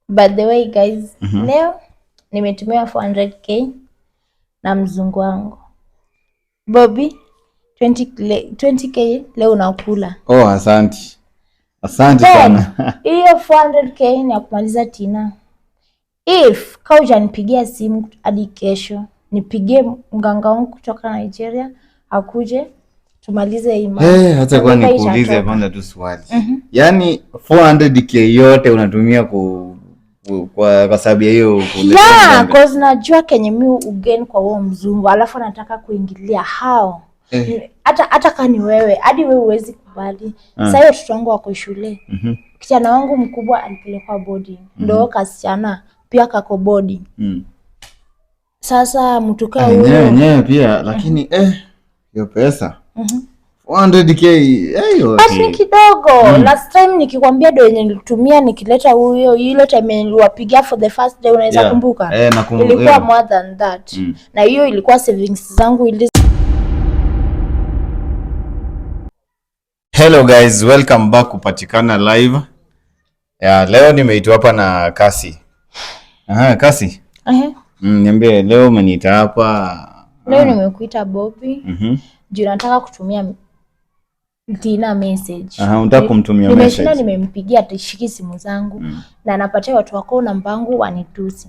By the way guys, leo nimetumia 400k na mzungu wangu Bobby. 20k leo unakula. Oh, asante sana. Hiyo 400k ni ya kumaliza Tina. If kauja nipigia simu hadi kesho, nipigie mganga wangu kutoka Nigeria akuje tumalize hii mambo. Hata kwa nikuulize kwanza tu swali. Yaani 400k yote unatumia kwa sababu ya hiyo cause najua kenye mimi ugain kwa huo mzungu, alafu nataka kuingilia hao. Hata kani wewe, hadi wewe huwezi kubali. Sasa hiyo watoto wangu wako shule. Kijana wangu mkubwa alipelekwa boarding. Ndio kasichana pia kako boarding. Sasa mtukaa huyo nyewe pia lakini hiyo pesa 400k hiyo ni kidogo. Last time nikikwambia ndio yenye nilitumia nikileta huyo ile time niliwapigia for the first day, unaweza kumbuka? Ilikuwa more than that. Na hiyo ilikuwa savings zangu ili. Hello guys, welcome back kupatikana live. Leo nimeitwa hapa na Kasi. Kasi. Niambie leo umeniita hapa. Leo nimekuita Bobby. Juu nataka kutumia Tina message. Unataka kumtumia message? Nimeshinda nimempigia atashiki simu zangu na anapatia watu wako namba yangu wanitusi.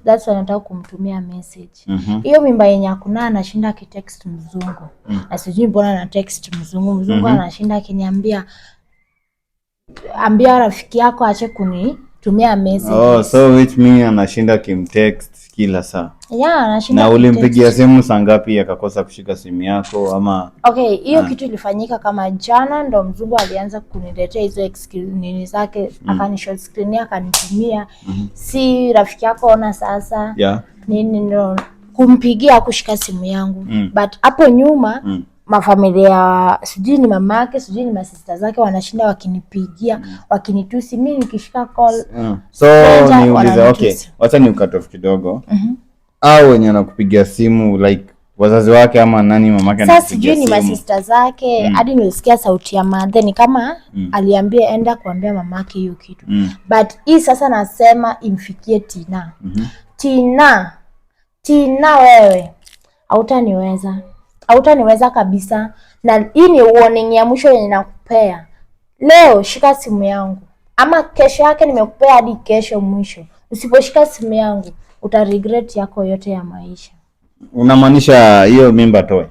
That's why nataka kumtumia message. Hiyo mimba yenye hakuna anashinda akitext mzungu. Na sijui mbona na text mzungu. Mzungu anashinda akiniambia ambia rafiki yako aache kunitumia message. So which mean anashinda kimtext kila saa. Anashinda. Na ulimpigia simu saa ngapi akakosa kushika simu yako ama? Okay, hiyo kitu ilifanyika kama jana, ndo mzungu alianza kuniletea hizo nini zake, akanishow screen akanitumia. Si rafiki yako ona sasa. Nini ndo kumpigia kushika simu yangu. But hapo nyuma mafamilia sijui ni mamake sijui ni masista zake wanashinda wakinipigia wakinitusi mimi nikishika call. So niulize, okay, wacha ni cut off kidogo. Au wenye anakupigia simu like wazazi wake ama nani mamake anakupigia simu? Sasa sijui ni masista zake. Hadi nilisikia sauti ya mother ni kama aliambia enda kuambia mamake hiyo kitu. But hii sasa nasema imfikie Tina. Tina wewe hautaniweza kabisa. Na hii ni warning ya mwisho yenye nakupea. Leo shika simu yangu. Ama kesho yake nimekupea hadi kesho mwisho. Usiposhika simu yangu uta regret yako yote ya maisha. Unamaanisha hiyo mimba toe?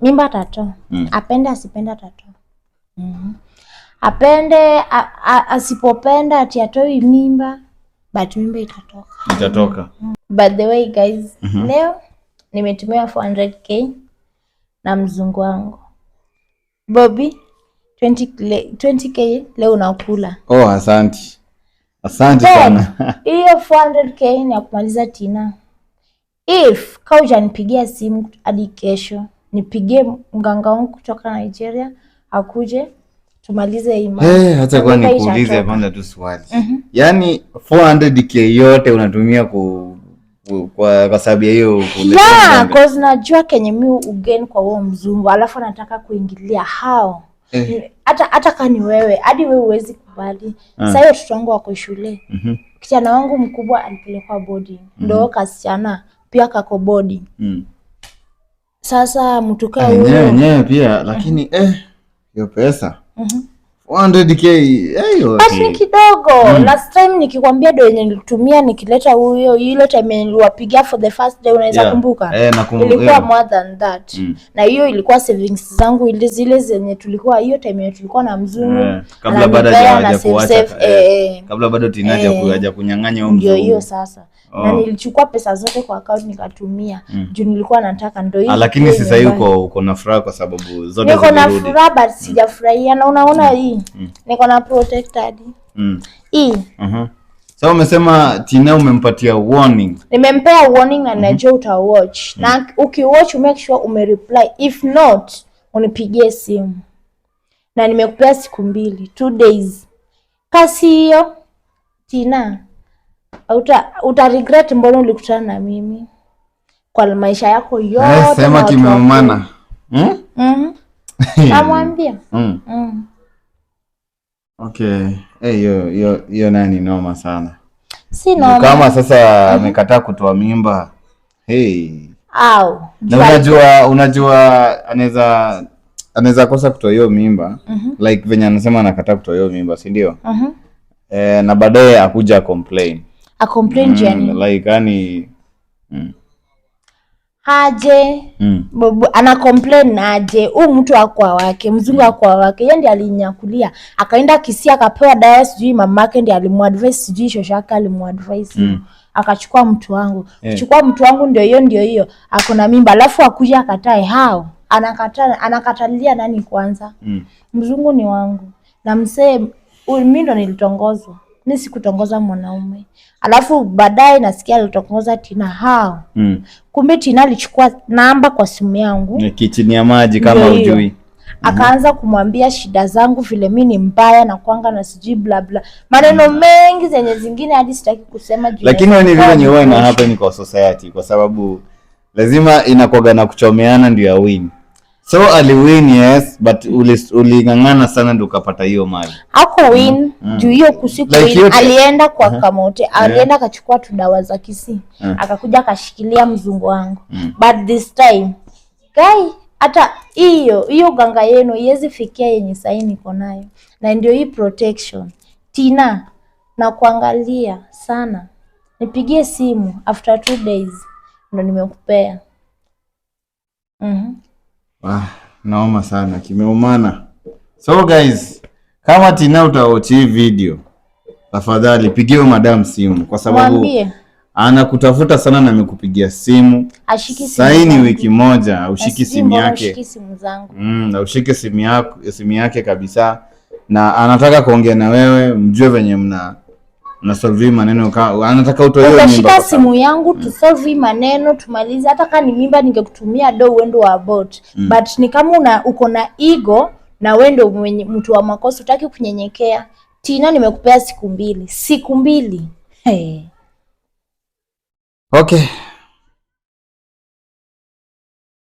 Mimba tatoa. Apende asipenda tatoa. Apende asipopenda ati atoi mimba, but mimba itatoka. By the way guys, leo nimetumia 400k na mzungu wangu Bobby. 20k leo unakula. Oh, asante sana. Hiyo 400k ni ya kumaliza Tina. If kauja nipigia simu hadi kesho, nipigie mganga wangu kutoka Nigeria akuje tumalize hii mambo. Hata kwa nikuulize kwanza tu swali. Yaani 400k yote unatumia kwa sababu ya hiyo cause najua kenye mimi ugain kwa huo mzungu, alafu nataka kuingilia hao. Hata kani wewe, hadi wewe huwezi kubali. Sasa hiyo watoto wangu wako shule. Kijana wangu mkubwa alipelekwa boarding. Ndio kasichana pia kako boarding. Sasa mtukaa huyo nyewe pia lakini hiyo pesa 400k hiyo ni kidogo. Last time nikikwambia ndio yenye nilitumia nikileta huyo ile time niliwapigia for the first day, unaweza kumbuka? Ilikuwa more than that. Na hiyo ilikuwa savings zangu ile zile zenye tulikuwa hiyo time tulikuwa na mzungu kabla bado Tina haja kunyang'anya huyo mzungu. Hiyo sasa. Na nilichukua pesa zote kwa account nikatumia. Juu nilikuwa nataka ndio hiyo. Lakini sasa uko na furaha kwa sababu zote zimerudi. Niko na furaha but sijafurahia na unaona hii. Niko na protected. So umesema Tina umempatia warning. Nimempea warning na najua uta watch. Na ukiwatch make sure umereply. If not unipigie simu. Na nimekupea siku 2, 2 days. Kasi hiyo Tina uta regret mbona ulikutana na mimi kwa maisha yako yote. Sema kimeumana. Namwambia. Okay. Hiyo nani noma sana. Si normal. Kama sasa amekataa kutoa mimba. Au. Na unajua anaweza kosa kutoa hiyo mimba. Like venye anasema anakataa kutoa hiyo mimba, si ndio? Na baadaye akuja complain. Jeni. Like yani aje ana complain aje, mtu akwa wake, mzungu akwa wake, yeye ndiye alinyakulia, akaenda Kisii akapewa dawa, sijui mamake ndiye alimuadvise, sijui shoshaka alimuadvise. Akachukua mtu wangu. Kuchukua mtu wangu ndio hiyo akona mimba, alafu akuja akatae hao. Anakatalia nani kwanza? Mzungu ni wangu. Na msee mimi ndo nilitongozwa. Mimi sikutongoza mwanaume. Alafu baadaye nasikia alitongoza Tina hao. Kumbe Tina alichukua namba kwa simu yangu. Kichini ya maji kama ujui. Akaanza kumwambia shida zangu, vile mimi ni mbaya na kuanga na sijui bla bla. Maneno mengi zenye zingine hadi sitaki kusema juu. Lakini ni vile ni wewe na happen kwa society, kwa sababu lazima inakuwa na kuchomeana ndio ya win. So aliwin, yes, but ulingangana sana ndio ukapata hiyo mali. Hako win, juu hiyo kusiku win, alienda kwa Kamote, alienda akachukua tu dawa za Kisii, akakuja akashikilia mzungu wangu. But this time, guy, hata hiyo ganga yenu iwezi fikia yenye saini niko nayo. Na ndio hii protection. Tina, na kuangalia sana. Nipigie simu after 2 days ndo nimekupea. Naoma sana, kimeumana. So guys, kama Tina utaochi hii video, tafadhali pigie madam simu, kwa sababu anakutafuta sana na amekupigia simu. Saini wiki moja ushiki simu yake. Na ushike simu yake kabisa, na anataka kuongea na wewe, mjue venye na solve maneno. Anataka utoe hiyo mimba. Shika simu yangu tu solve maneno tumalize. Hata kama ni mimba ningekutumia uende wa abort. But ni kama uko na ego na wewe ndio mtu wa makosa, utaki kunyenyekea. Tina, nimekupea siku 2. Siku 2. Okay.